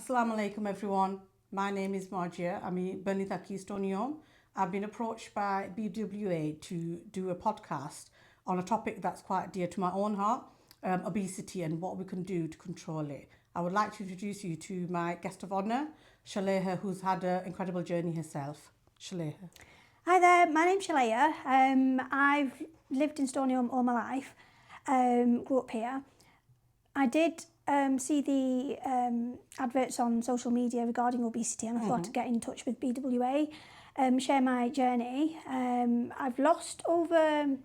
Assalamu alaikum everyone. My name is Marijia. I'm in Burnley, Stoneyholme. I've been approached by BWA to do a podcast on a topic that's quite dear to my own heart, obesity and what we can do to control it. I would like to introduce you to my guest of honour, Shaleha, who's had an incredible journey herself. Shaleha. Hi there, my name's Shaleha. I've lived in Stoneyholme all my life, grew up here. I did see the adverts on social media regarding obesity, and I thought to get in touch with BWA, share my journey. I've lost over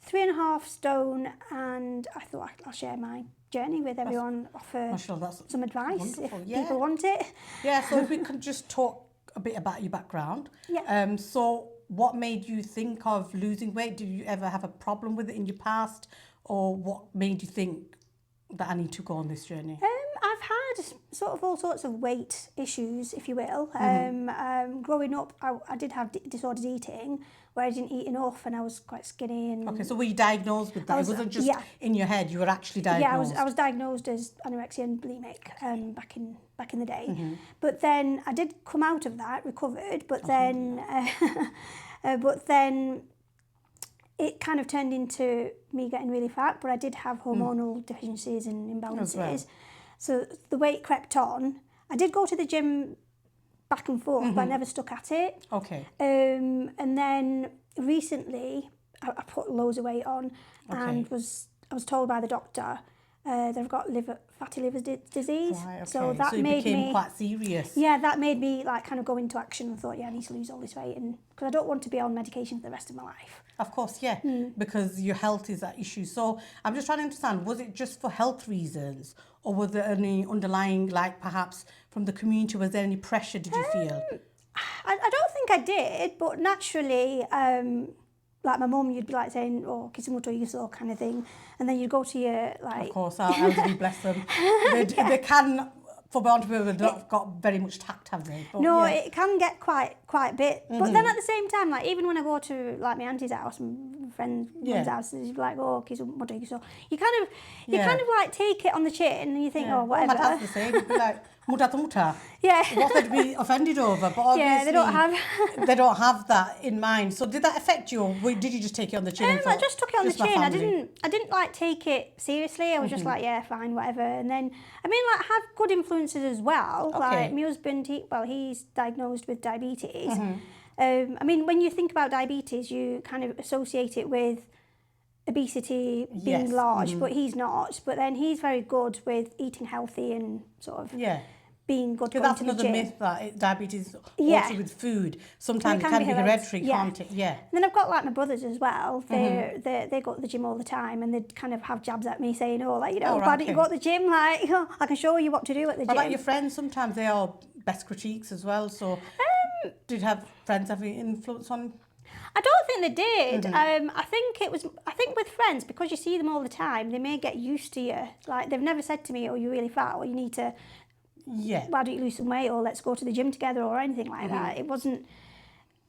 3.5 stone, and I thought I'll share my journey with everyone, offer some advice if people want it. Yeah, so if we could just talk a bit about your background. Yeah. So what made you think of losing weight? Did you ever have a problem with it in your past, or what made you think that I need to go on this journey? I've had sort of all sorts of weight issues, if you will. Growing up, I did have disordered eating, where I didn't eat enough and I was quite skinny. And okay, so were you diagnosed with that? It wasn't just in your head, you were actually diagnosed? Yeah, I was diagnosed as anorexia and bulimic back in the day. But then I did come out of that, recovered, but then it kind of turned into me getting really fat, but I did have hormonal deficiencies and imbalances. Well. So the weight crept on. I did go to the gym back and forth, but I never stuck at it. Okay. And then recently, I put loads of weight on, and I was told by the doctor that I've got fatty liver disease. Right, okay. So that it made became me quite serious. Yeah, that made me like kind of go into action and thought, I need to lose all this weight, and because I don't want to be on medication for the rest of my life. Of course, yeah, because your health is at issue. So I'm just trying to understand, was it just for health reasons, or was there any underlying, like perhaps from the community, was there any pressure, did you feel? I don't think I did, but naturally, like my mum, you'd be like saying, oh, kisamoto yuso kind of thing, and then you'd go to your, like... Of course, our elderly, bless them. They can, for want of a not got very much tact, have they? But, no, it can get quite a bit. But then at the same time, like even when I go to like my auntie's house and friend's mum's house, she's like, oh, kisamoto yuso. You kind of like take it on the chin and you think, oh, whatever. Oh, my dad's the same. You'd be like, muta. Yeah. What they'd be offended over, but obviously they don't have that in mind. So did that affect you, or did you just take it on the chin? And I just took it on the chin. I didn't like take it seriously. I was just like, yeah, fine, whatever. And then I mean, like, have good influences as well. Okay. Like my husband, he's diagnosed with diabetes. I mean, when you think about diabetes, you kind of associate it with obesity being large, but he's not. But then he's very good with eating healthy and sort of being good. Because that's another myth, that diabetes also with food. Sometimes it can be hereditary, can't it? Yeah. And then I've got like my brothers as well. They go to the gym all the time, and they kind of have jabs at me saying, "Oh, like why don't you go to the gym? Like, I can show you what to do at the gym." What about your friends? Sometimes they are best critiques as well. So, did you have friends have any influence on? I don't think they did. I think with friends, because you see them all the time, they may get used to you. Like they've never said to me, "Oh, you're really fat," or "You need to." Yeah. Why don't you lose some weight, or let's go to the gym together, or anything like that. It wasn't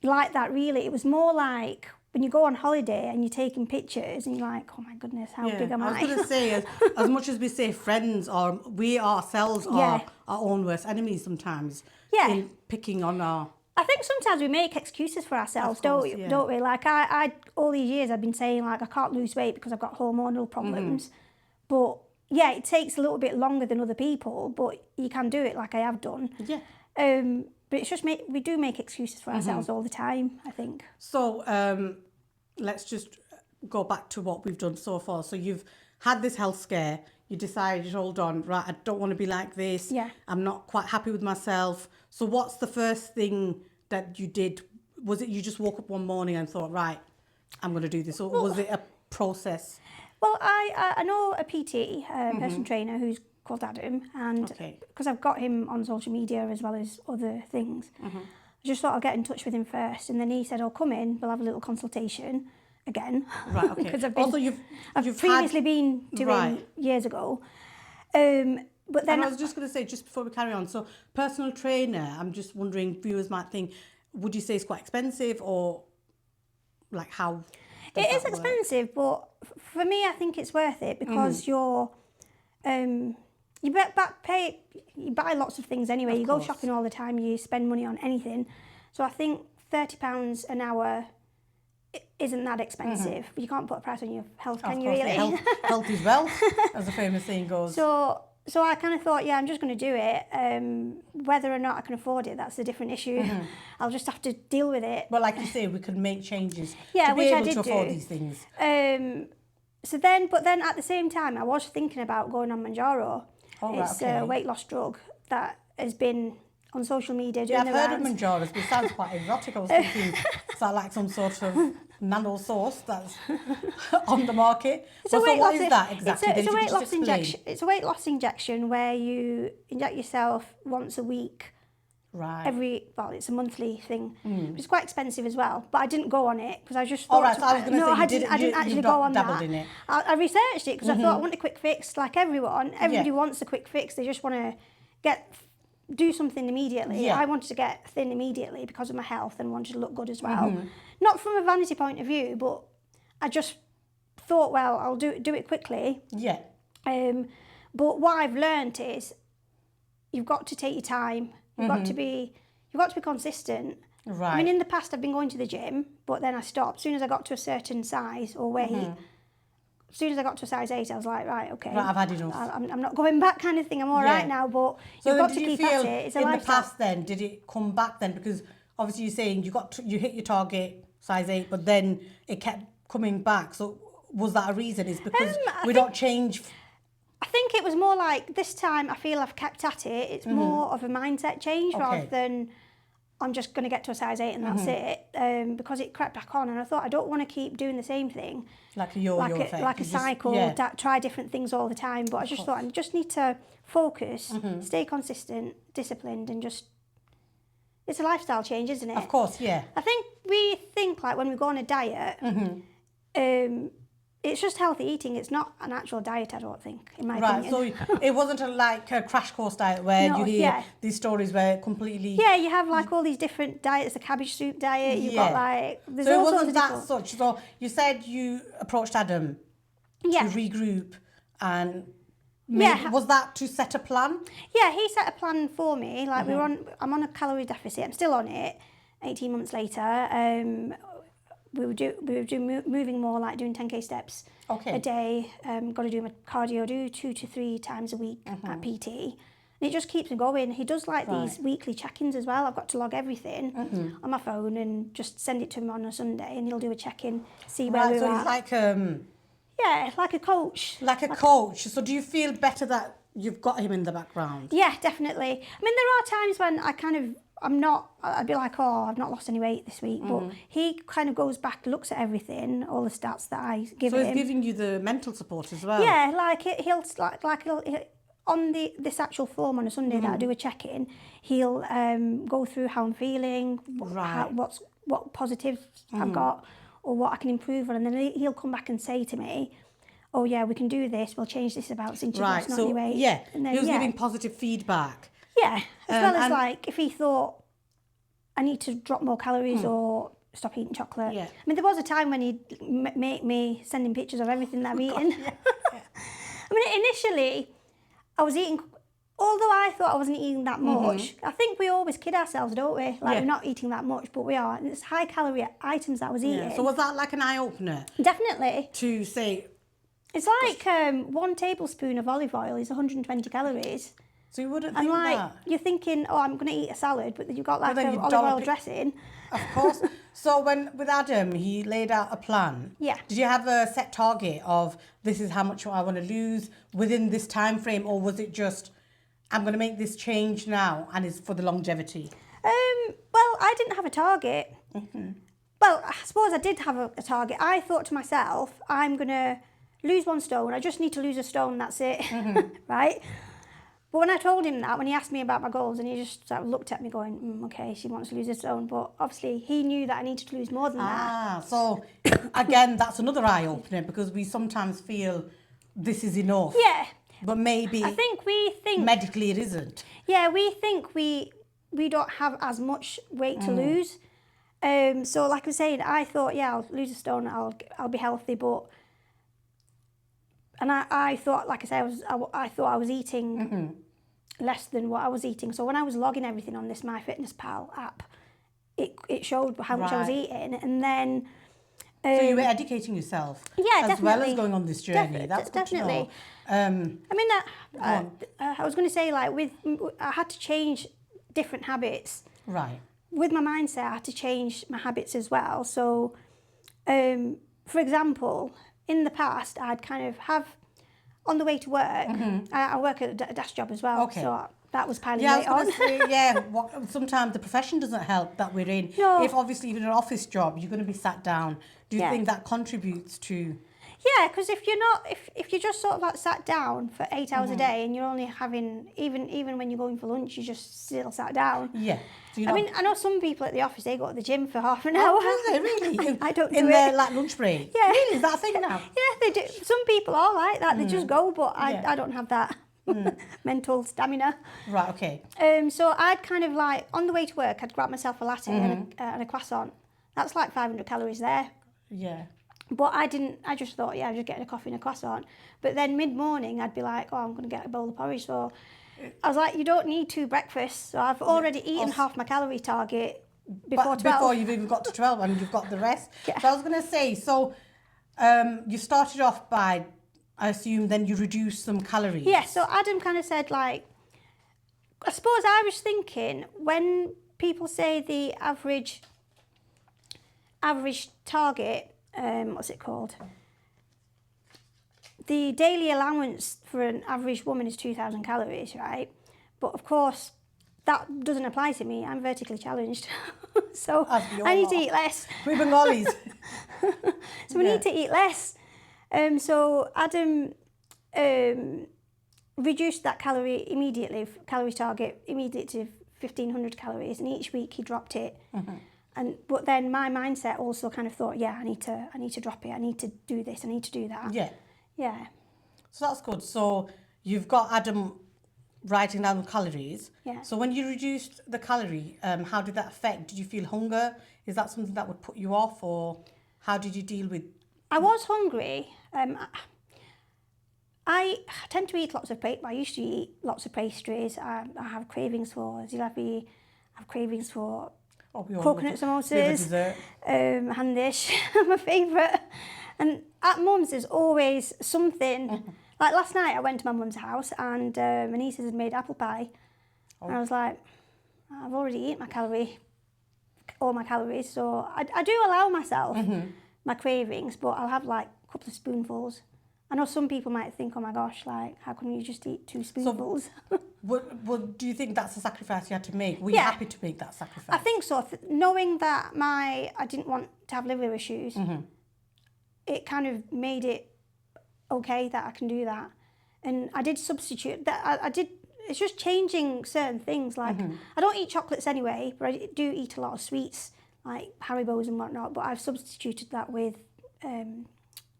like that really. It was more like when you go on holiday and you're taking pictures and you're like, oh my goodness, how big am I? I was going to say, as much as we say friends, or we ourselves are our own worst enemies sometimes. Yeah. In picking on our... I think sometimes we make excuses for ourselves, don't we? Like I all these years I've been saying like I can't lose weight because I've got hormonal problems, but yeah, it takes a little bit longer than other people, but you can do it like I have done. Yeah. But it's just we do make excuses for ourselves all the time, I think. So let's just go back to what we've done so far. So you've had this health scare. You decided, hold on, right, I don't want to be like this. Yeah. I'm not quite happy with myself. So what's the first thing that you did? Was it you just woke up one morning and thought, right, I'm going to do this? Or was it a process? Well, I know a PT, personal trainer, who's called Adam, and because I've got him on social media as well as other things, I just thought I'll get in touch with him first. And then he said, oh, come in, we'll have a little consultation again. Right, okay. Because I've previously been to him years ago. But then and I was just going to say, just before we carry on, so personal trainer, I'm just wondering, viewers might think, would you say it's quite expensive, or like how? It is expensive, but for me, I think it's worth it because you're you buy lots of things anyway. Of you course. go shopping all the time. You spend money on anything. So I think £30 an hour isn't that expensive. You can't put a price on your health, can you? Course, Really? yeah, health is wealth, as the famous saying goes. So I kind of thought, yeah, I'm just going to do it. Whether or not I can afford it, that's a different issue. I'll just have to deal with it. But like you say, we could make changes Yeah, to be which I able did to afford do. these things. But then at the same time, I was thinking about going on Manjaro. Oh, right, It's okay. a weight loss drug that has been on social media doing Yeah, I've the heard rounds. of Manjaras, but it sounds quite exotic. I was thinking, is that like some sort of nano sauce that's on the market? So what is that exactly? It's a weight loss explain? injection. It's a weight loss injection where you inject yourself once a week. Right. It's a monthly thing. It's quite expensive as well. But I didn't go on it because I just thought. All right, so I was going to say I didn't actually go on that. In it. I researched it because I thought I want a quick fix. Like everyone, everybody wants a quick fix. They just want to do something immediately. Yeah. I wanted to get thin immediately because of my health and wanted to look good as well. Not from a vanity point of view, but I just thought, well, I'll do it quickly. Yeah. But what I've learned is you've got to take your time. You've got to be consistent. Right. I mean, in the past, I've been going to the gym, but then I stopped. As soon as I got to a certain size or weight, as soon as I got to a size 8, I was like, right, okay. Right, I've had enough. I'm not going back kind of thing. I'm all right now, but you've got to keep at it. It's a in lifestyle. the past then, did it come back then? Because obviously you're saying you hit your target, size 8, but then it kept coming back. So was that a reason? Is because we don't change... I think it was more like this time I feel I've kept at it. It's more of a mindset change rather than I'm just going to get to a size 8 and that's it. Because it crept back on and I thought I don't want to keep doing the same thing. Like a yo-yo effect. Like a cycle, try different things all the time. But I just thought I just need to focus, stay consistent, disciplined and just... It's a lifestyle change, isn't it? Of course, yeah. I think we think like when we go on a diet... it's just healthy eating. It's not an actual diet, I don't think, in my opinion. Right, so it wasn't like a crash course diet where you hear these stories where completely... Yeah, you have like all these different diets, the cabbage soup diet, you've got like... There's so all it wasn't sorts of that such. So you said you approached Adam to regroup and... Was that to set a plan? Yeah, he set a plan for me. Like I'm on a calorie deficit. I'm still on it 18 months later. We were moving more, like doing 10k steps a day. Got to do my cardio, do 2 to 3 times a week at PT. And it just keeps me going. He does like these weekly check-ins as well. I've got to log everything on my phone and just send it to him on a Sunday and he'll do a check-in, see where we're at. It's like... Yeah, like a coach. Like a coach. So do you feel better that you've got him in the background? Yeah, definitely. I mean, there are times when I'd be like, oh, I've not lost any weight this week. But he kind of goes back, looks at everything, all the stats that I give him. So he's giving you the mental support as well? Yeah, he'll on this actual form on a Sunday that I do a check-in, he'll go through how I'm feeling, what positives I've got, or what I can improve on, and then he'll come back and say to me, oh yeah, we can do this, we'll change this about since you've lost not any weight. Yeah, and then, he was giving positive feedback. Yeah, as well as like if he thought I need to drop more calories or stop eating chocolate. Yeah. I mean, there was a time when he'd make me send him pictures of everything that I've eaten. I mean, initially I was eating, although I thought I wasn't eating that much, I think we always kid ourselves, don't we? Like we're not eating that much, but we are. And it's high calorie items that I was eating. So was that like an eye-opener? Definitely. To say... It's like 1 tablespoon of olive oil is 120 calories. So you wouldn't think that? You're thinking, oh, I'm going to eat a salad, but you've got like an olive oil dressing. Of course. So with Adam, he laid out a plan. Yeah. Did you have a set target of this is how much I want to lose within this time frame, or was it just I'm going to make this change now and it's for the longevity? Well, I didn't have a target. Well, I suppose I did have a target. I thought to myself, I'm going to lose 1 stone. I just need to lose a stone. That's it. Right? But when I told him that, when he asked me about my goals, and he just sort of looked at me going, okay, she wants to lose a stone. But obviously, he knew that I needed to lose more than that. So again, that's another eye-opener because we sometimes feel this is enough. Yeah. But maybe I think we think medically it isn't. Yeah, we think we don't have as much weight to lose. So like I was saying, I thought, yeah, I'll lose a stone, I'll be healthy, but and I thought, like I said, I thought I was eating less than what I was eating. So when I was logging everything on this MyFitnessPal app, it showed how much I was eating, and then. So you were educating yourself, yeah, as well as going on this journey. That's good definitely. to know. I mean, I was going to say, like, I had to change different habits. Right. With my mindset, I had to change my habits as well. So, for example, in the past, I'd kind of have, on the way to work, I work at a desk job as well. Okay. So that was piling Yeah, weight I was on. going to say, sometimes the profession doesn't help that we're in. No. If obviously even an office job, you're going to be sat down. Do you Yeah. think that contributes to... Yeah, because if you're not, if you're just sort of like sat down for 8 hours a day and you're only having, even when you're going for lunch, you just still sat down. Yeah. So I mean, I know some people at the office, they go to the gym for half an hour. Oh, do they really? I don't do in it. their like lunch break? Yeah. Really? Is that a thing now? Yeah, they do. Some people are like that. They just go, but I don't have that mental stamina. Right, okay. So I'd kind of like, on the way to work, I'd grab myself a latte and a croissant. That's like 500 calories there. Yeah. But I just thought, yeah, I'm just getting a coffee and a croissant. But then mid-morning, I'd be like, oh, I'm going to get a bowl of porridge. So I was like, you don't need 2 breakfasts. So I've already eaten half my calorie target before 12. Before you've even got to 12 and you've got the rest. Yeah. So I was going to say, you started off by, I assume, then you reduced some calories. Yeah, so Adam kind of said, like, I suppose I was thinking, when people say the average target, what's it called? The daily allowance for an average woman is 2,000 calories, right? But of course, that doesn't apply to me. I'm vertically challenged. So I need to eat less. We're Bengalis. So we need to eat less. So Adam reduced that calorie target immediately to 1,500 calories, and each week he dropped it. But then my mindset also kind of thought, yeah, I need to drop it. I need to do this. I need to do that. Yeah. Yeah. So that's good. So you've got Adam writing down the calories. Yeah. So when you reduced the calorie, how did that affect? Did you feel hunger? Is that something that would put you off, or how did you deal with? I was hungry. I tend to eat lots of I used to eat lots of pastries. I have cravings for jalebi. I have cravings for coconut samosas. Handish, my favourite. And at mum's there's always something. Like last night I went to my mum's house and my nieces had made apple pie. And I was like, I've already eaten all my calories. So I do allow myself my cravings, but I'll have like a couple of spoonfuls. I know some people might think, oh my gosh, like, how can you just eat 2 spoonfuls? Well, do you think that's a sacrifice you had to make? Were you happy to make that sacrifice? I think so. Knowing that I didn't want to have liver issues, it kind of made it okay that I can do that. And I did substitute that. It's just changing certain things. Like, I don't eat chocolates anyway, but I do eat a lot of sweets, like Haribos and whatnot. But I've substituted that with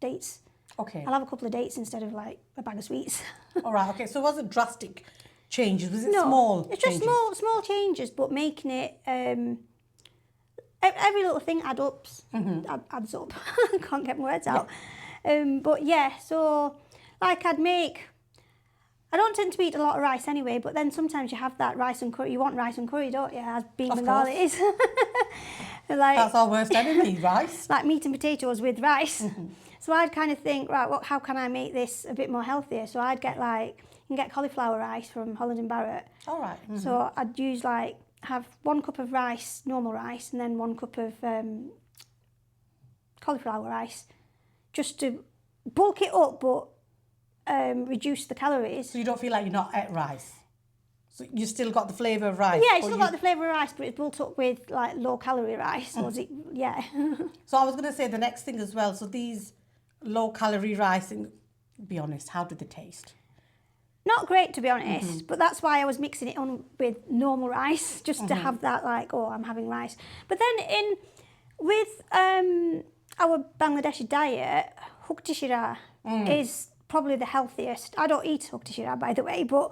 dates. Okay. I'll have a couple of dates instead of like a bag of sweets. All right. Okay. So was it drastic changes? Was it No, small? It's just changes? small changes, but making it every little thing adds up. I can't get my words out. But yeah, so like I don't tend to eat a lot of rice anyway, but then sometimes you have that rice and curry. You want rice and curry, don't you? As being Bengalis. Like, that's our worst enemy, rice. Like meat and potatoes with rice. So I'd kind of think, right, how can I make this a bit more healthier? So I'd get you can get cauliflower rice from Holland and Barrett. All right. So I'd use have 1 cup of rice, normal rice, and then 1 cup of cauliflower rice, just to bulk it up, but reduce the calories. So you don't feel like you're not at rice? So you still got the flavour of rice? Yeah, you still got the flavour of rice, but it's built up with like low calorie rice. So yeah. So I was going to say the next thing as well. So these low calorie rice, and be honest, how did they taste? Not great, to be honest, but that's why I was mixing it on with normal rice, just to have that like, oh, I'm having rice. But then with our Bangladeshi diet, hukti shira is probably the healthiest. I don't eat hukti shira, by the way, but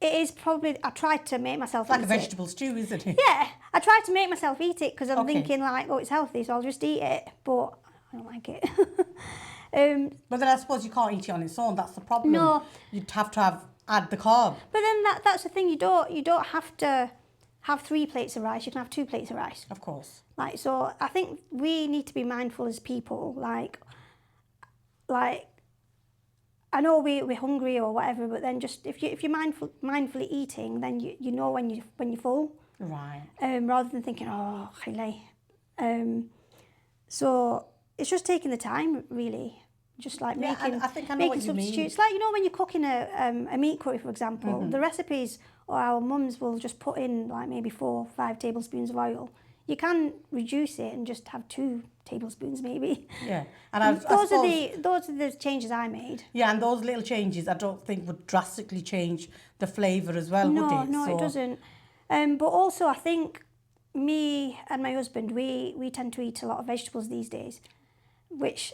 it is probably, I tried to make myself eat it. Like a vegetable stew, isn't it? Yeah, I tried to make myself eat it because I'm thinking like, oh, it's healthy, so I'll just eat it, but I don't like it. But then I suppose you can't eat it on its own. That's the problem. No. You'd have to add the carb. But then that's the thing. You don't have to have 3 plates of rice. You can have 2 plates of rice. Of course. Like, so I think we need to be mindful as people. Like I know we're hungry or whatever, but then just if you're mindfully eating, then you know when you're full. Right. Rather than thinking, oh, really. So it's just taking the time, really. Just like Yeah, making, and I think I know making what you mean. substitutes. Like, you know, when you're cooking a meat curry, for example, the recipes or our mums will just put in like maybe 4 or 5 tablespoons of oil. You can reduce it and just have 2 tablespoons maybe. Yeah, and those are the changes I made. Yeah, and those little changes I don't think would drastically change the flavour as well, would it? No, it doesn't. But also I think me and my husband, we tend to eat a lot of vegetables these days, which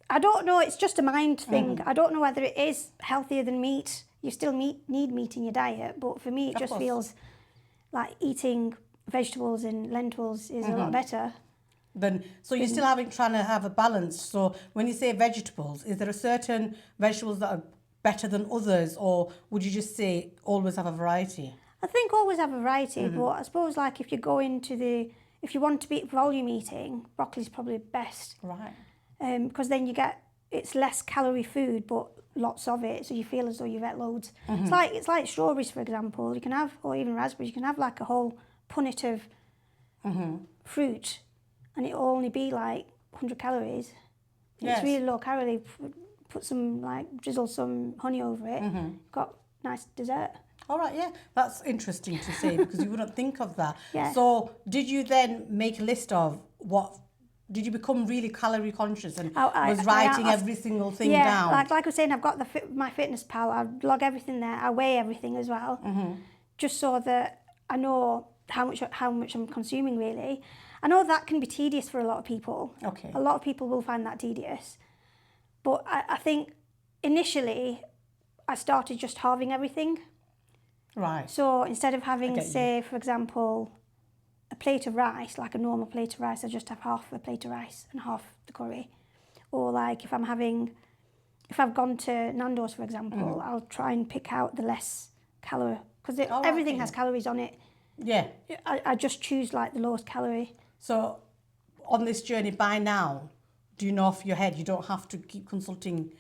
I don't know, it's just a mind thing. I don't know whether it is healthier than meat. You still need meat in your diet, but for me it just feels like eating vegetables and lentils is a lot better. So you're still trying to have a balance. So when you say vegetables, is there a certain vegetables that are better than others, or would you just say always have a variety? I think always have a variety, but I suppose like if you go if you want to be volume eating, broccoli's probably best. Right. Because then it's less calorie food, but lots of it, so you feel as though you've ate loads. It's like strawberries, for example. You can have, or even raspberries, you can have like a whole punnet of fruit, and it'll only be like 100 calories. Yes. It's really low calorie. Put some, drizzle some honey over it. Got nice dessert. All right, yeah, that's interesting to say because you wouldn't think of that. Yeah. So did you then make a list of did you become really calorie conscious and was writing every single thing down? Yeah, like I was saying, I've got my fitness pal. I log everything there. I weigh everything as well, just so that I know how much I'm consuming. Really, I know that can be tedious for a lot of people. Okay. A lot of people will find that tedious, but I think initially I started just halving everything. Right. So instead of having, say, for example, a plate of rice, like a normal plate of rice, I just have half a plate of rice and half the curry. Or like if I've gone to Nando's, for example, I'll try and pick out the less calorie, because everything has calories on it. Yeah. I just choose like the lowest calorie. So on this journey by now, do you know off your head, you don't have to keep consulting,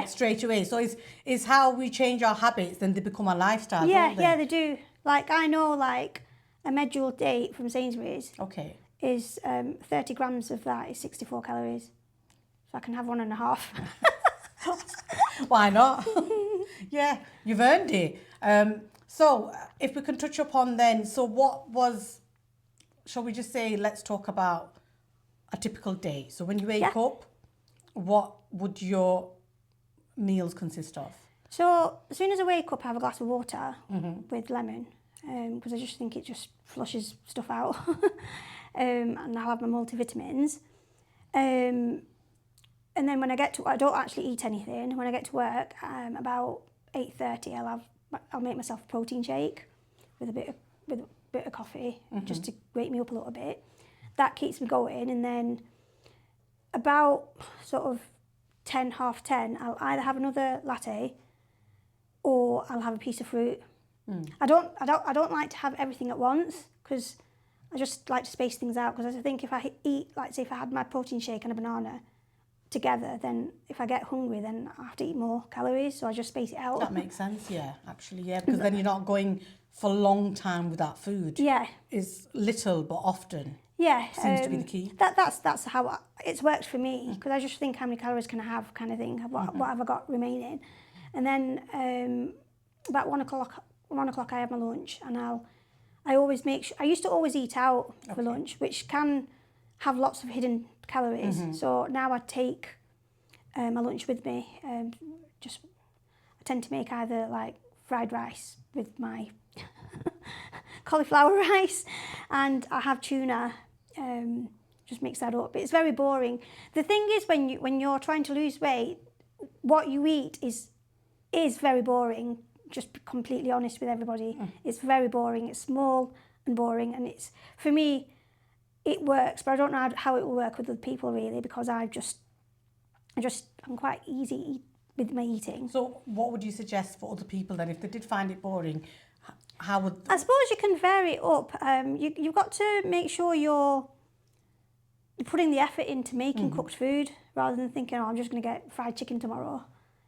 straight away. So is how we change our habits, then they become a lifestyle, don't they? Yeah, they do. Like I know like a medjool date from Sainsbury's is 30 grams of that is 64 calories. So I can have 1.5. Why not? Yeah, you've earned it. So if we can touch upon then, shall we just say, let's talk about a typical day. So when you wake up, what would your meals consist of? So as soon as I wake up, I have a glass of water with lemon, because I just think it just flushes stuff out. And I'll have my multivitamins. And then when I get to, I don't actually eat anything. When I get to work, about 8:30, I'll make myself a protein shake with a bit of coffee, just to wake me up a little bit. That keeps me going, and then about sort of 10, half 10, I'll either have another latte or I'll have a piece of fruit. I don't like to have everything at once, because I just like to space things out, because I think if I eat, like say if I had my protein shake and a banana together, then if I get hungry, then I have to eat more calories, so I just space it out. That makes sense, because then you're not going for a long time without food. Yeah. It's little but often. Yeah. Seems to be the key. That's how it's worked for me, because I just think how many calories can I have, kind of thing, what have I got remaining. And then about 1 o'clock I have my lunch, and I always make sure, I used to always eat out for lunch, which can have lots of hidden calories. So now I take my lunch with me. I tend to make either like fried rice with my cauliflower rice, and I have tuna. Just mix that up. It's very boring. The thing is, when you're trying to lose weight, what you eat is very boring. Just be completely honest with everybody. It's very boring. It's small and boring, and it's, for me, it works, but I don't know how it will work with other people really, because I'm quite easy with my eating. So what would you suggest for other people then if they did find it boring? How would... I suppose you can vary it up. You've got to make sure you're putting the effort into making cooked food rather than thinking, oh, I'm just going to get fried chicken tomorrow.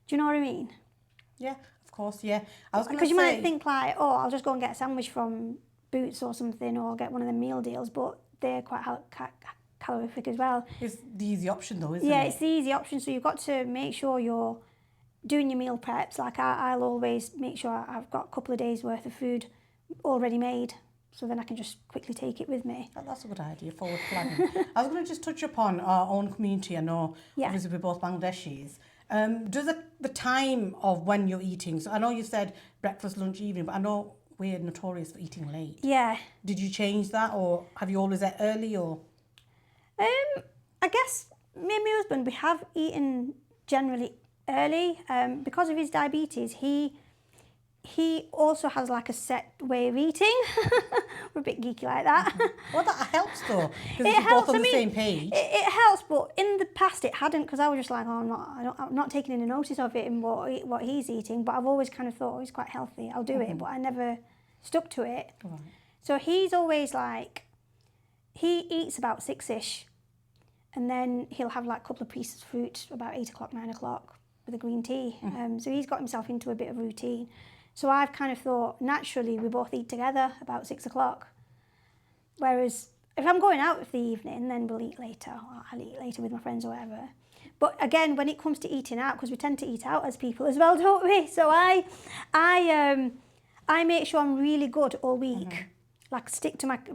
Do you know what I mean? Yeah, of course, yeah. I was going to say... Because you might think like, oh, I'll just go and get a sandwich from Boots or something, or get one of the meal deals, but they're quite calorific as well. It's the easy option though, isn't it? Yeah, it's the easy option. So you've got to make sure you're doing your meal preps. Like I'll always make sure I've got a couple of days worth of food already made, so then I can just quickly take it with me. Oh, that's a good idea, forward planning. I was going to just touch upon our own community. I know, obviously, we're both Bangladeshis. Does the time of when you're eating, so I know you said breakfast, lunch, evening, but I know we're notorious for eating late. Yeah. Did you change that, or have you always ate early, or? I guess me and my husband, we have eaten generally early. Because of his diabetes, he also has like a set way of eating. We're a bit geeky like that. Well, that helps though, because you're both on the same page. It helps, but in the past it hadn't, because I was just like, oh, I'm not taking any notice of it and what he's eating. But I've always kind of thought, oh, he's quite healthy, I'll do it, but I never stuck to it. Right. So he's always like, he eats about 6ish, and then he'll have like a couple of pieces of fruit about 8 o'clock, 9 o'clock with a green tea. So he's got himself into a bit of routine. So I've kind of thought, naturally, we both eat together about 6 o'clock. Whereas if I'm going out for the evening, then we'll eat later. Or I'll eat later with my friends or whatever. But again, when it comes to eating out, because we tend to eat out as people as well, don't we? So I make sure I'm really good all week. Like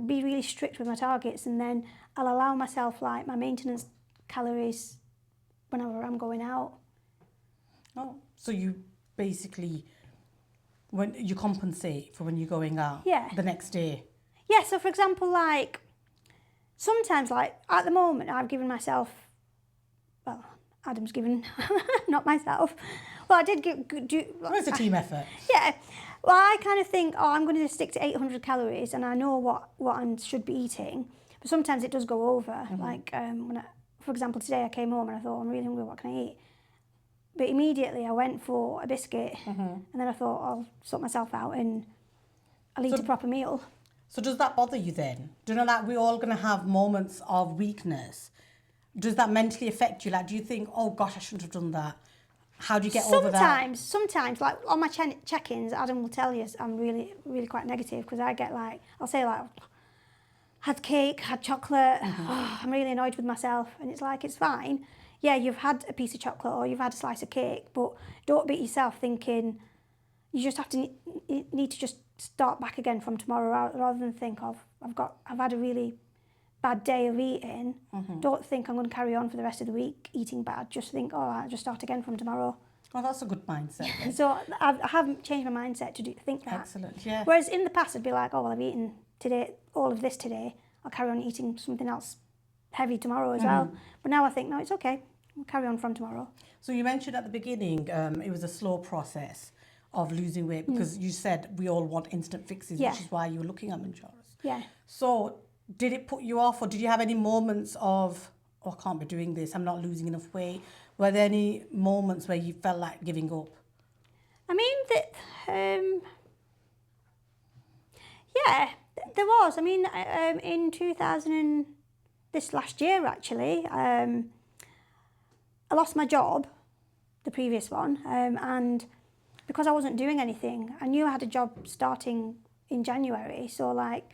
be really strict with my targets, and then I'll allow myself like my maintenance calories whenever I'm going out. Oh, so you basically, when you compensate for when you're going out the next day? Yeah, so for example, like, sometimes, like, at the moment, I've given myself, well, Adam's given, not myself. Well, I did do... Well, it's a team effort. Yeah. Well, I kind of think, oh, I'm going to stick to 800 calories, and I know what I should be eating. But sometimes it does go over. Like, for example, today I came home and I thought, I'm really hungry, what can I eat? But immediately I went for a biscuit, and then I thought, I'll sort myself out and I'll eat a proper meal. So does that bother you then? Do you know that we're all going to have moments of weakness? Does that mentally affect you? Like, do you think, oh gosh, I shouldn't have done that? How do you get over that? Sometimes, like on my check-ins, Adam will tell you I'm really, really quite negative, because I get like, I'll say like, had cake, had chocolate, oh, I'm really annoyed with myself. And it's like, it's fine. Yeah, you've had a piece of chocolate or you've had a slice of cake, but don't beat yourself thinking you just have to need to just start back again from tomorrow, rather than think of, I've had a really bad day of eating. Don't think I'm going to carry on for the rest of the week eating bad. Just think, oh, I'll just start again from tomorrow. Well, that's a good mindset. So I haven't changed my mindset to think that. Excellent, yeah. Whereas in the past, I'd be like, oh, well, I've eaten today, all of this today. I'll carry on eating something else heavy tomorrow as well. But now I think, no, it's okay. We'll carry on from tomorrow. So you mentioned at the beginning it was a slow process of losing weight, because you said we all want instant fixes, which is why you were looking at Manjaros. Yeah. So did it put you off, or did you have any moments of, oh, I can't be doing this, I'm not losing enough weight? Were there any moments where you felt like giving up? I mean, yeah, there was. I mean, in 2000, this last year actually, I lost my job, the previous one, and because I wasn't doing anything, I knew I had a job starting in January, so like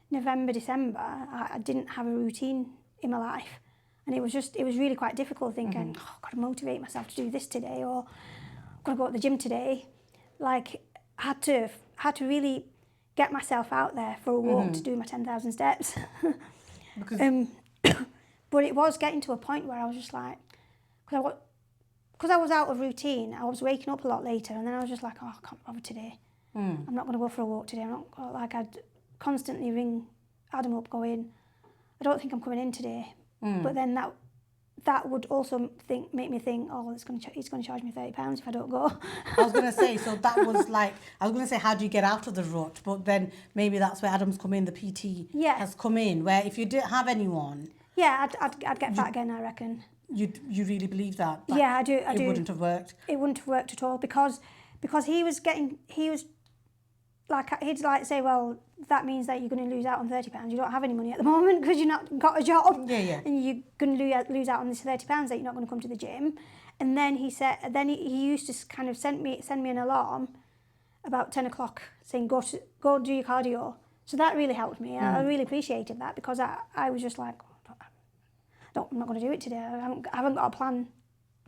November, December, I didn't have a routine in my life, and it was really quite difficult thinking, oh, I've got to motivate myself to do this today, or I've got to go to the gym today. Like, I had to really get myself out there for a walk to do my 10,000 steps. But it was getting to a point where I was just like, because I was out of routine, I was waking up a lot later, and then I was just like, oh, I can't bother today. I'm not going to go for a walk today. I'd constantly ring Adam up going, I don't think I'm coming in today. But then that would also make me think, oh, he's going to charge me £30 if I don't go. I was going to say, so that was like, I was going to say, how do you get out of the rut? But then maybe that's where Adam's come in, the PT has come in, where if you didn't have anyone... Yeah, I'd get fat again, I reckon. you really believe that? Yeah, I do. It wouldn't have worked. It wouldn't have worked at all because he was like, he'd like say, well, that means that you're going to lose out on £30. You don't have any money at the moment because you've not got a job. Yeah. And you're going to lose out on this £30 that you're not going to come to the gym. And then he said, he used to kind of send me an alarm about 10 o'clock saying, go do your cardio. So that really helped me. I really appreciated that because I was just like, I'm not going to do it today. I haven't got a plan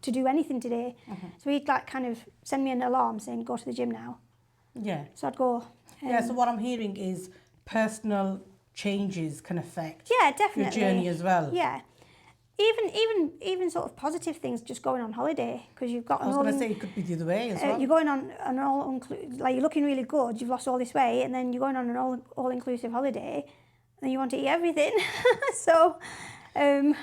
to do anything today. So he'd like kind of send me an alarm saying, go to the gym now. Yeah. So I'd go. So what I'm hearing is personal changes can affect definitely your journey as well. Yeah. Even sort of positive things, just going on holiday because you've got. I was going to say it could be the other way as well. You're going on an like you're looking really good. You've lost all this weight, and then you're going on an all inclusive holiday, and you want to eat everything. So, it's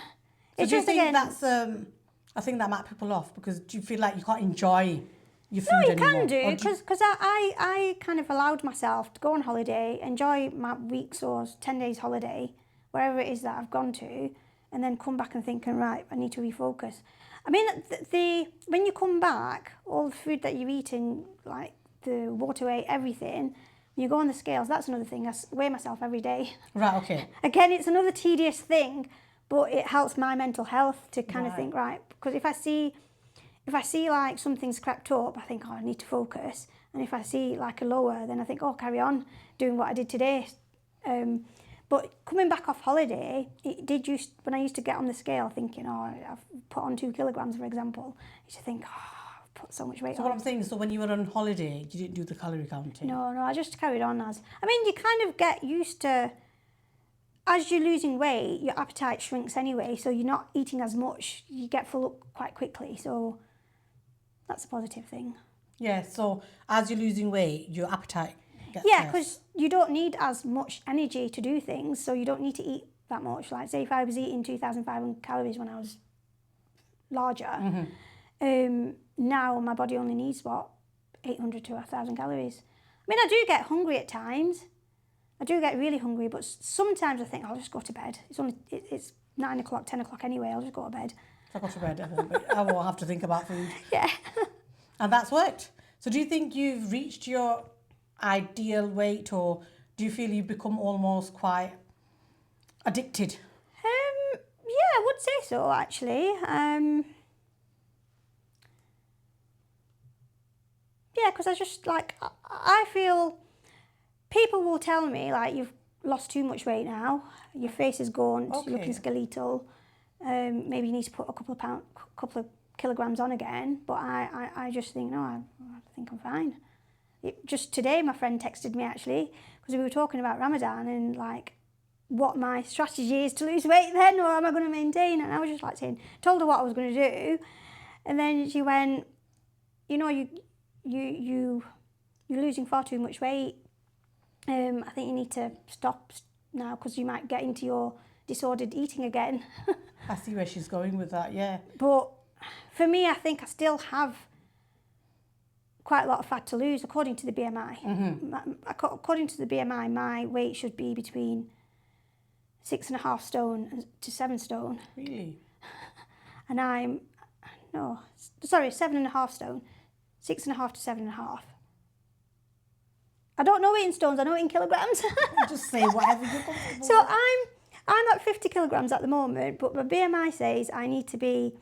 do you just think again. that's I think that might put people off because do you feel like you can't enjoy your food No, you anymore? can do because I kind of allowed myself to go on holiday, enjoy my weeks or 10 days holiday, wherever it is that I've gone to, and then come back and thinking, right, I need to refocus. I mean, when you come back, all the food that you're eating, like the water weight, everything, when you go on the scales, that's another thing. I weigh myself every day. Right, okay. Again, it's another tedious thing, but it helps my mental health to kind of think, right, because if I see like something's crept up, I think, I need to focus. And if I see like a lower, then I think, carry on doing what I did today. But coming back off holiday, when I used to get on the scale thinking, I've put on 2 kilograms, for example, I used to think, I've put so much weight on. So what I'm saying is, so when you were on holiday, you didn't do the calorie counting? No, I just carried on as. I mean, you kind of get used to, as you're losing weight, your appetite shrinks anyway, so you're not eating as much. You get full up quite quickly, so that's a positive thing. Yeah, so as you're losing weight, your appetite gets Yeah, less. because you don't need as much energy to do things, so you don't need to eat that much. Like, say if I was eating 2,500 calories when I was larger, now my body only needs, 800 to 1,000 calories. I mean, I do get hungry at times. I do get really hungry, but sometimes I think I'll just go to bed. It's 9 o'clock, 10 o'clock anyway, I'll just go to bed. If I go to bed, I won't have to think about food. Yeah. And that's worked. So do you think you've reached your ideal weight, or do you feel you've become almost quite addicted? Yeah, I would say so, actually. Yeah, because I just, like, I feel people will tell me, like, you've lost too much weight now, your face is gaunt, you're looking skeletal, maybe you need to put a couple of kilograms on again, but I just think, no, I think I'm fine. Just today, my friend texted me, actually, because we were talking about Ramadan and, like, what my strategy is to lose weight then, or am I going to maintain? And I was just like told her what I was going to do, and then she went, you're losing far too much weight. I think you need to stop now because you might get into your disordered eating again. I see where she's going with that, yeah. But for me, I think I still have quite a lot of fat to lose according to the BMI. According to the BMI, my weight should be between 6.5 stone to 7 stone. Really? And 7.5 stone. 6.5 to 7.5. I don't know it in stones, I know it in kilograms. Just say whatever you're comfortable So with. I'm at 50 kilograms at the moment, but my BMI says I need to be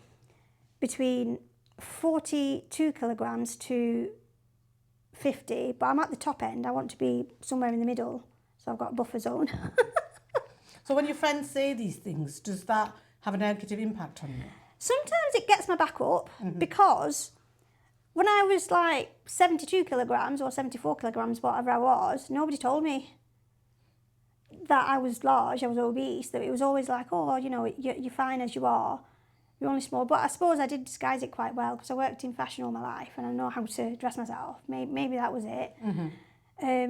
between 42 kilograms to 50, but I'm at the top end. I want to be somewhere in the middle, so I've got a buffer zone. So when your friends say these things, does that have a negative impact on you? Sometimes it gets my back up because when I was like 72 kilograms or 74 kilograms, whatever I was, nobody told me that I was large, I was obese, that it was always like, you're fine as you are, you're only small. But I suppose I did disguise it quite well because I worked in fashion all my life and I know how to dress myself. Maybe that was it.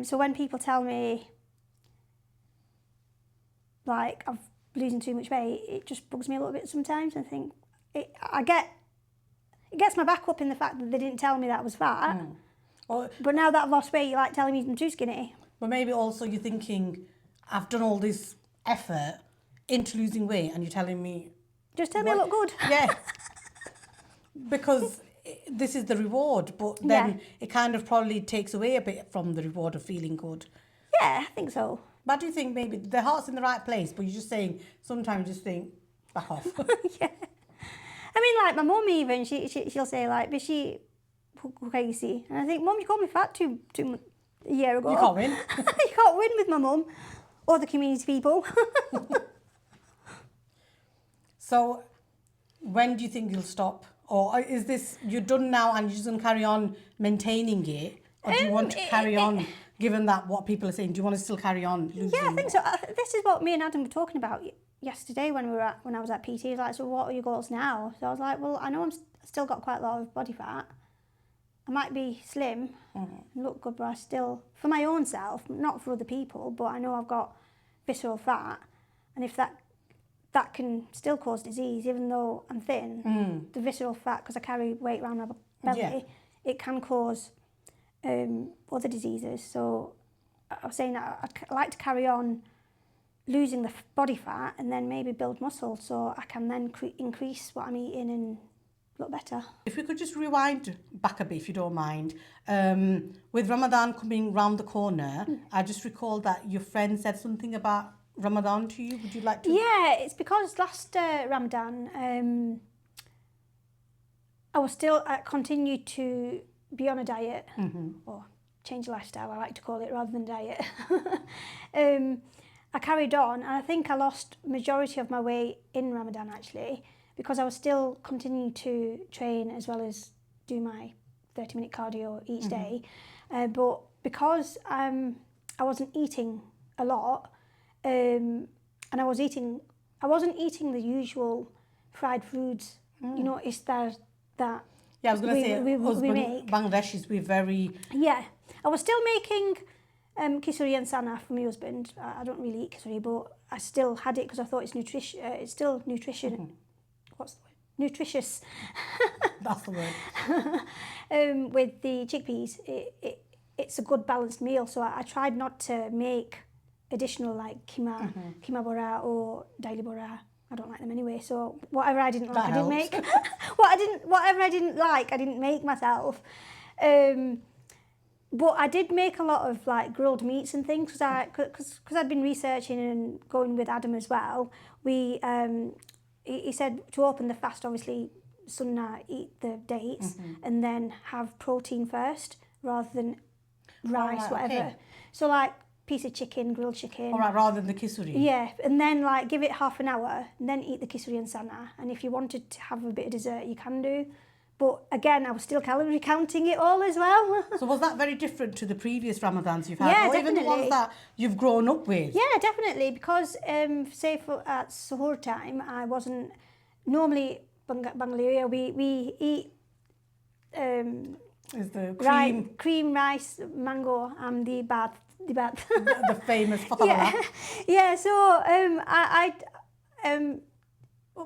So when people tell me, like, I'm losing too much weight, it just bugs me a little bit sometimes. I think it gets my back up in the fact that they didn't tell me that I was fat. But now that I've lost weight, you're like telling me I'm too skinny. But maybe also you're thinking, I've done all this effort into losing weight and you're telling me Just tell me I look good. Yeah. Because this is the reward, but then it kind of probably takes away a bit from the reward of feeling good. Yeah, I think so. But I do think maybe the heart's in the right place, but you're just saying, sometimes you just think, back off. Yeah. I mean, like, my mum even, she'll say, like, but she crazy. And I think, Mum, you called me fat a year ago. You can't win. You can't win with my mum or the community people. So, when do you think you'll stop? Or is this, you're done now and you're just going to carry on maintaining it? Or do you want to carry on, given that what people are saying, do you want to still carry on losing? Yeah, I think so. This is what me and Adam were talking about yesterday when I was at PT. He was like, so what are your goals now? So I was like, well, I know still got quite a lot of body fat. I might be slim and look good, but I still, for my own self, not for other people, but I know I've got visceral fat. And if that can still cause disease, even though I'm thin, the visceral fat, because I carry weight around my belly, it can cause other diseases. So I was saying that I'd like to carry on losing the body fat and then maybe build muscle so I can then increase what I'm eating and look better. If we could just rewind back a bit, if you don't mind. With Ramadan coming round the corner, I just recalled that your friend said something about Ramadan to you. Would you like to? Yeah, it's because last Ramadan, I continued to be on a diet, or change lifestyle, I like to call it, rather than diet. I carried on, and I think I lost majority of my weight in Ramadan, actually, because I was still continuing to train as well as do my 30-minute cardio each day. But because I wasn't eating a lot, and I wasn't eating the usual fried foods, you know, it's that Yeah, I was going to say, we make. Bangladeshis, we're very... Yeah, I was still making kisori and sana for my husband. I don't really eat kisori, but I still had it because I thought it's nutrition. It's still nutrition. What's the word? Nutritious. That's the word. With the chickpeas, it's a good balanced meal. So I tried not to make additional like kima bora or daili bora. I don't like them anyway. So whatever I didn't like, I didn't make. Whatever I didn't like, I didn't make myself. But I did make a lot of like grilled meats and things because I'd been researching and going with Adam as well. He said to open the fast, obviously, sunnah, eat the dates and then have protein first rather than rice, whatever. Okay. So like piece of chicken, grilled chicken. All right, rather than the kisori. Yeah, and then like give it half an hour and then eat the kisori and sana. And if you wanted to have a bit of dessert, you can do. But again, I was still calorie counting it all as well. So was that very different to the previous Ramadans you've had? Yeah, or definitely. Even the ones that you've grown up with? Yeah, definitely. Because say at suhoor time, I wasn't... Normally, Bangladesh, we eat... Is the cream, rice, mango, and the bath. the famous fatawala. Yeah, so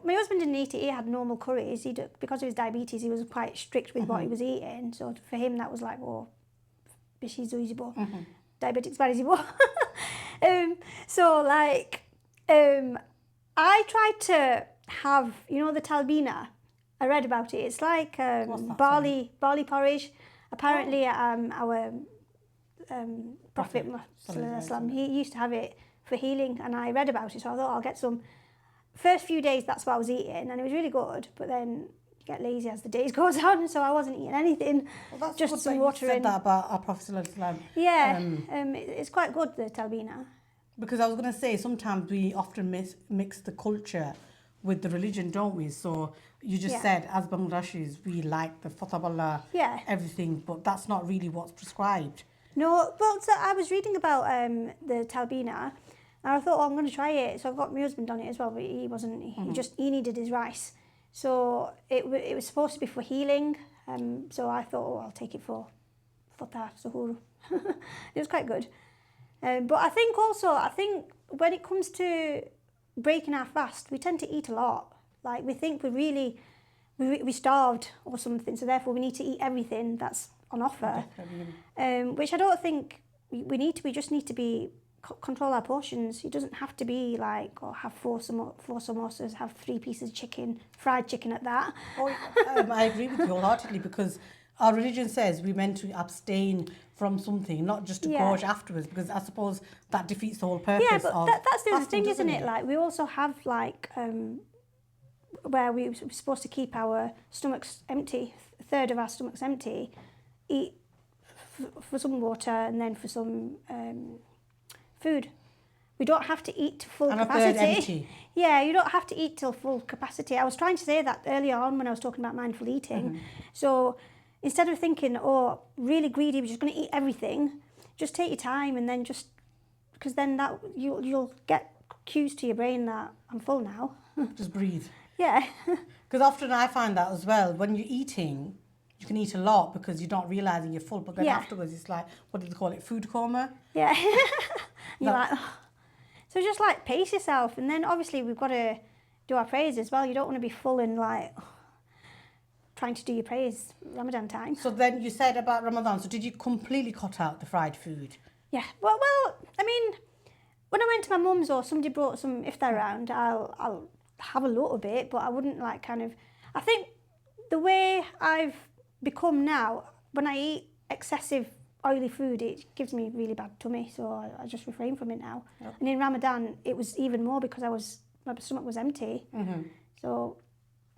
my husband didn't eat it. He had normal curries. Because of his diabetes, he was quite strict with what he was eating. So for him, that was like, oh, bishi zuizibo. Diabetics bad So like, I tried to have, you know, the talbina. I read about it. It's like barley porridge. Apparently, our Prophet Muhammad, he used to have it for healing, and I read about it. So I thought I'll get some. First few days, that's what I was eating, and it was really good. But then you get lazy as the days goes on, so I wasn't eating anything. Well, that's just some water. You said that about our Prophet. Yeah, it's quite good, the talbina. Because I was going to say, sometimes we often mix the culture with the religion, don't we? So you just said, as Bangladeshis, we like the fatabala, everything, but that's not really what's prescribed. No, but I was reading about the talbina, and I thought, oh, I'm going to try it. So I've got my husband on it as well, but he wasn't. He needed his rice. So it was supposed to be for healing. So I thought, oh, I'll take it for fata suhoor. It was quite good. But I think when it comes to breaking our fast, we tend to eat a lot. Like we think we starved or something, so therefore we need to eat everything that's on offer. Which I don't think we need to. We just need to be control our portions. It doesn't have to be like, or have four samosas, have 3 pieces of chicken, fried chicken at that. I agree with you wholeheartedly, because our religion says we're meant to abstain from something, not just to gorge afterwards, because I suppose that defeats the whole purpose. Yeah, but of that's the other fasting, thing, isn't it? Like, we also have like where we're supposed to keep our stomachs empty, a third of our stomachs empty, eat for some water and then for some food. We don't have to eat to full capacity. A third empty. Yeah, you don't have to eat till full capacity. I was trying to say that earlier on when I was talking about mindful eating. So instead of thinking, oh, really greedy, we're just going to eat everything, just take your time, and then because then that you'll get cues to your brain that I'm full now. Just breathe. Yeah. Because often I find that as well, when you're eating, you can eat a lot because you're not realising you're full, but then afterwards it's like, what do they call it, food coma? Yeah. You're like, oh. So just like pace yourself, and then obviously we've got to do our prayers as well. You don't want to be full and like trying to do your prayers Ramadan time. So then you said about Ramadan, so did you completely cut out the fried food? Yeah. Well, I mean, when I went to my mum's or somebody brought some iftar around, I'll have a little bit, but I wouldn't like kind of. I think the way I've become now, when I eat excessive oily food, it gives me really bad tummy, so I just refrain from it now. Yep. And in Ramadan, it was even more because my stomach was empty. So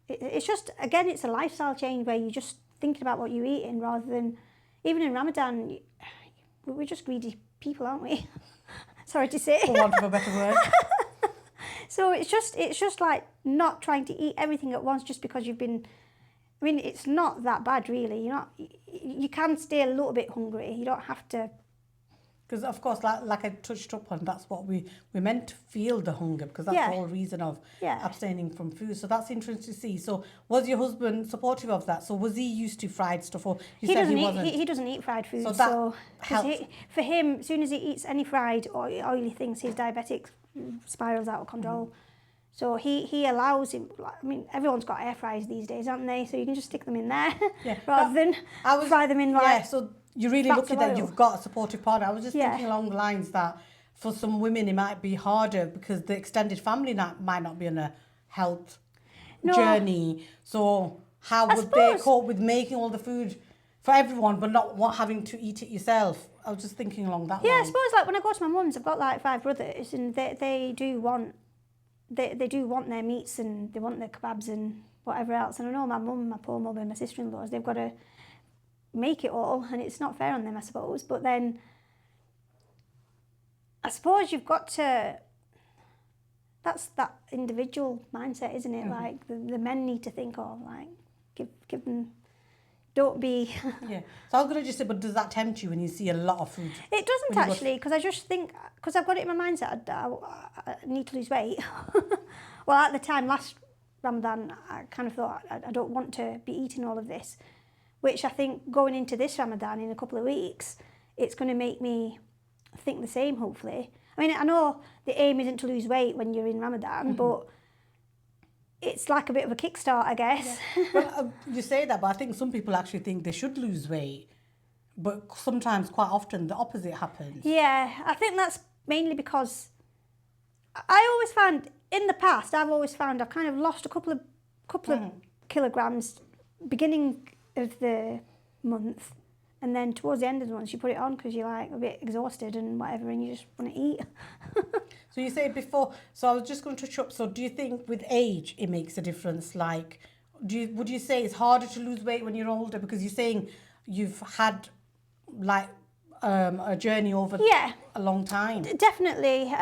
it's just, again, it's a lifestyle change where you're just thinking about what you're eating rather than, even in Ramadan, we're just greedy people, aren't we? Sorry to say. For want of a better word. So it's just like not trying to eat everything at once just because you've been. I mean, it's not that bad, really. You can stay a little bit hungry. You don't have to. Because of course, like I touched upon, that's what we're meant to feel, the hunger, because that's the whole reason of abstaining from food. So that's interesting to see. So was your husband supportive of that? So was he used to fried stuff, or he said he wasn't? He doesn't eat fried food. So that helps. For him, as soon as he eats any fried or oily things, his diabetic spirals out of control. So he allows him. I mean, everyone's got air fryers these days, haven't they? So you can just stick them in there rather than fry them in like. Yeah. So you're really lucky that you've got a supportive partner. I was just thinking along the lines that for some women it might be harder because the extended family might not be on a health journey. So how would they cope with making all the food for everyone, but not having to eat it yourself? I was just thinking along that line. Yeah, I suppose like when I go to my mum's, I've got like 5 brothers, and they do want. They do want their meats and they want their kebabs and whatever else. And I know my mum, my poor mum and my sister-in-laws, they've got to make it all, and it's not fair on them, I suppose. But then I suppose you've got to, that's that individual mindset, isn't it? Like the men need to think of, like, give them, don't be... Yeah. So I was going to just say, but does that tempt you when you see a lot of food? It doesn't actually, because I just think, because I've got it in my mindset, I need to lose weight. Well, at the time, last Ramadan, I kind of thought, I don't want to be eating all of this, which I think going into this Ramadan in a couple of weeks, it's going to make me think the same, hopefully. I mean, I know the aim isn't to lose weight when you're in Ramadan, but it's like a bit of a kickstart, I guess. Yeah. Well, you say that, but I think some people actually think they should lose weight. But sometimes, quite often, the opposite happens. Yeah, I think that's mainly because I always found, in the past, I've kind of lost a couple of kilograms beginning of the month, and then towards the end of the month you put it on because you're like a bit exhausted and whatever, and you just want to eat. So you say before, so I was just going to touch up, so do you think with age it makes a difference? Like, would you say it's harder to lose weight when you're older, because you're saying you've had like a journey over a long time? Definitely.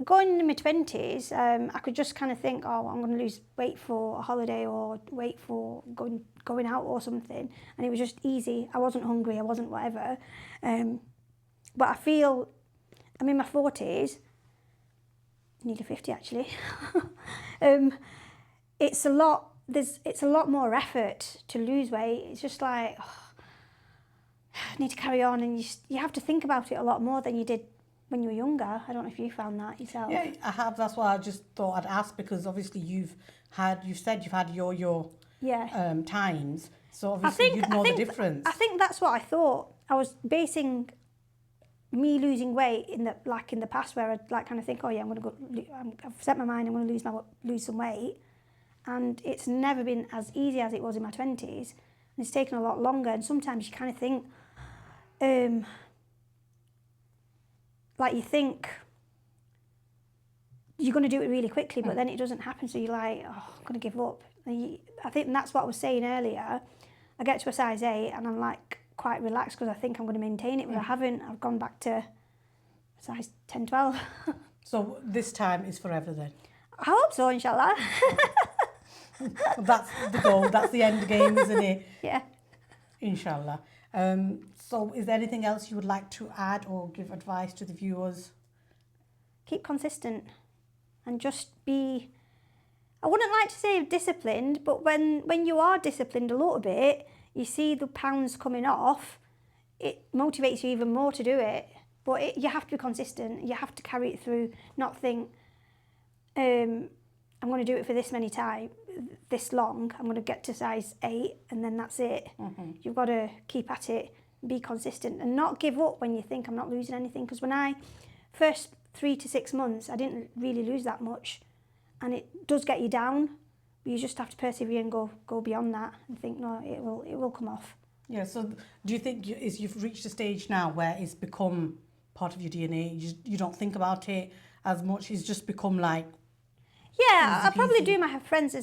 Going into my 20s, I could just kind of think, oh, I'm going to lose weight for a holiday or wait for going out or something, and it was just easy. I wasn't hungry, I wasn't whatever. But I feel I'm in my 40s, nearly 50 actually. It's a lot more effort to lose weight. It's just like, I need to carry on, and you have to think about it a lot more than you did when you were younger. I don't know if you found that yourself. Yeah, I have. That's why I just thought I'd ask, because obviously you've said you've had your times, so obviously you'd know the difference. I think that's what I thought. I was basing me losing weight in the past where I'd like kind of think, oh yeah, I've set my mind, I'm going to lose some weight, and it's never been as easy as it was in my 20s, and it's taken a lot longer. And sometimes you kind of think, like you think you're going to do it really quickly, but then it doesn't happen, so you're like, oh, I'm going to give up. I think that's what I was saying earlier. I get to a size 8 and I'm like quite relaxed because I think I'm going to maintain it, but I haven't. I've gone back to size 10, 12. So this time is forever then? I hope so, inshallah. That's the goal, that's the end game, isn't it? Yeah. Inshallah. So is there anything else you would like to add or give advice to the viewers? Keep consistent and just be, I wouldn't like to say disciplined, but when you are disciplined a little bit, you see the pounds coming off, it motivates you even more to do it. But you have to be consistent, you have to carry it through, not think, I'm going to do it for this many times, this long, I'm going to get to size 8 and then that's it. You've got to keep at it, be consistent and not give up when you think I'm not losing anything. Because when I first 3 to 6 months, I didn't really lose that much, and it does get you down, but you just have to persevere and go beyond that and think, no, it will come off. Yeah, so do you think you've reached a stage now where it's become part of your DNA, you don't think about it as much, it's just become like... Yeah, I probably do my friends'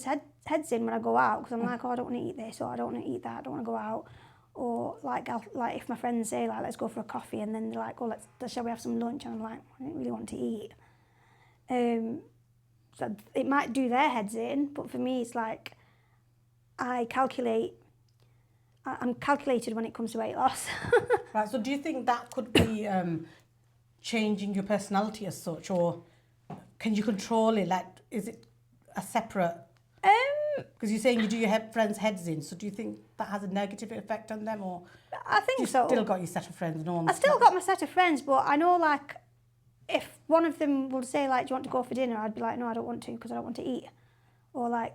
heads in when I go out, because I'm like, oh, I don't want to eat this, or I don't want to eat that, I don't want to go out. Or like if my friends say like, let's go for a coffee, and then they're like, oh, shall we have some lunch? And I'm like, I don't really want to eat. So it might do their heads in, but for me it's like I'm calculated when it comes to weight loss. Right, so do you think that could be changing your personality as such, or can you control it? Like, is it a separate... Because you're saying you do your friends' heads in, so do you think that has a negative effect on them, or I think so. You still got your set of friends? I still got my set of friends, but I know like if one of them will say like, do you want to go for dinner? I'd be like, no, I don't want to, because I don't want to eat. Or like,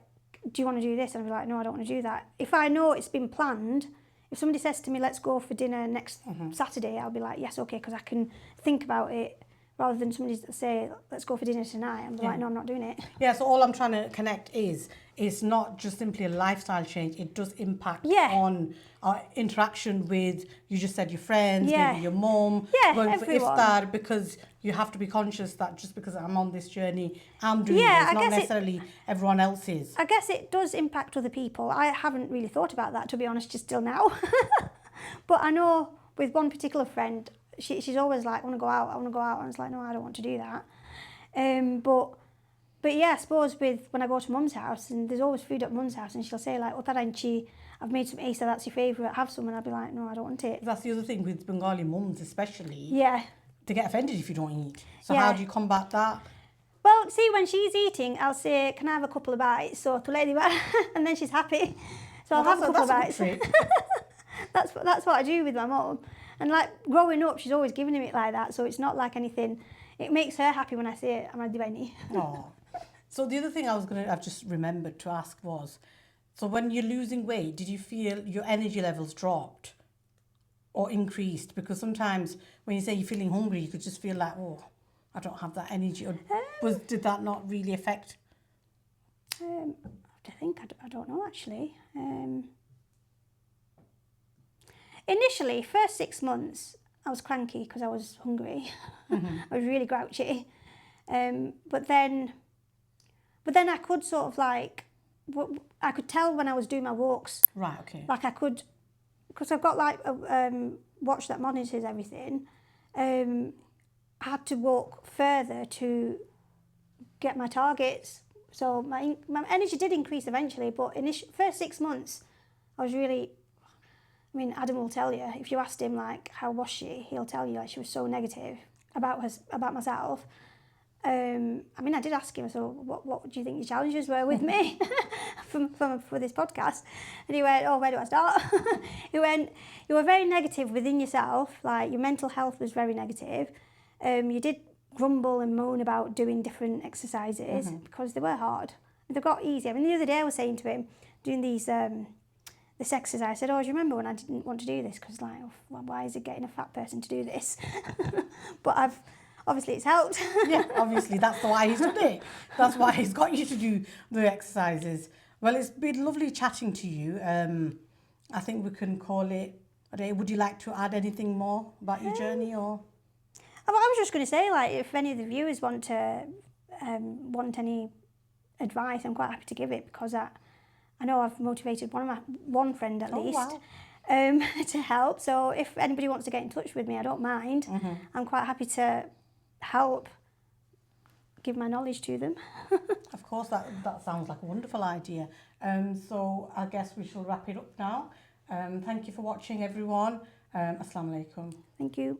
do you want to do this? And I'd be like, no, I don't want to do that. If I know it's been planned, if somebody says to me, let's go for dinner next Saturday, I'll be like, yes, okay, because I can think about it, rather than somebody say, let's go for dinner tonight. I'm like, no, I'm not doing it. Yeah, so all I'm trying to connect is, it's not just simply a lifestyle change, it does impact on our interaction with, you just said your friends, maybe your mum, going everyone. for iftar, because you have to be conscious that just because I'm on this journey, I'm doing this, not necessarily everyone else is. I guess it does impact other people. I haven't really thought about that, to be honest, just till now. But I know with one particular friend, she's always like, I want to go out, and I was like, no, I don't want to do that. But yeah, I suppose when I go to mum's house, and there's always food at mum's house, and she'll say like, oh, Taranchi, I've made some Asa, that's your favourite, have some, and I'll be like, no, I don't want it. That's the other thing with Bengali mums especially. Yeah. They get offended if you don't eat. So how do you combat that? Well, see, when she's eating, I'll say, can I have a couple of bites? So, and then she's happy. So I'll have a couple of bites. That's what I do with my mum. And like growing up, she's always giving me it like that. So it's not like anything. It makes her happy when I say, am I divani? Oh. So the other thing I've just remembered to ask was, so when you're losing weight, did you feel your energy levels dropped or increased? Because sometimes when you say you're feeling hungry, you could just feel like, oh, I don't have that energy. Or did that not really affect? I have to think. I don't know, actually. Initially, first 6 months, I was cranky because I was hungry. I was really grouchy. But then I could sort of like, I could tell when I was doing my walks. Right, okay. Like I could, because I've got like a watch that monitors everything. I had to walk further to get my targets. So my energy did increase eventually, but first 6 months, I was really, I mean, Adam will tell you, if you asked him like, how was she? He'll tell you like she was so negative about myself. I mean, I did ask him, so what do you think your challenges were with me for this podcast? And he went, oh, where do I start? He went, you were very negative within yourself, like your mental health was very negative. You did grumble and moan about doing different exercises because they were hard. They got easy. I mean, the other day I was saying to him, doing these this exercise. I said, oh, do you remember when I didn't want to do this? Because like, oh, why is it getting a fat person to do this? But obviously it's helped. Yeah, obviously that's why he's done it. That's why he's got you to do the exercises. Well, it's been lovely chatting to you. I think we can call it a day. Would you like to add anything more about your journey or? I was just going to say, like, if any of the viewers want want any advice, I'm quite happy to give it, because I know I've motivated one friend at least. Wow. To help. So if anybody wants to get in touch with me, I don't mind. I'm quite happy to help give my knowledge to them. Of course, that sounds like a wonderful idea. So I guess we shall wrap it up now. Thank you for watching, everyone. Assalamu alaikum. Thank you.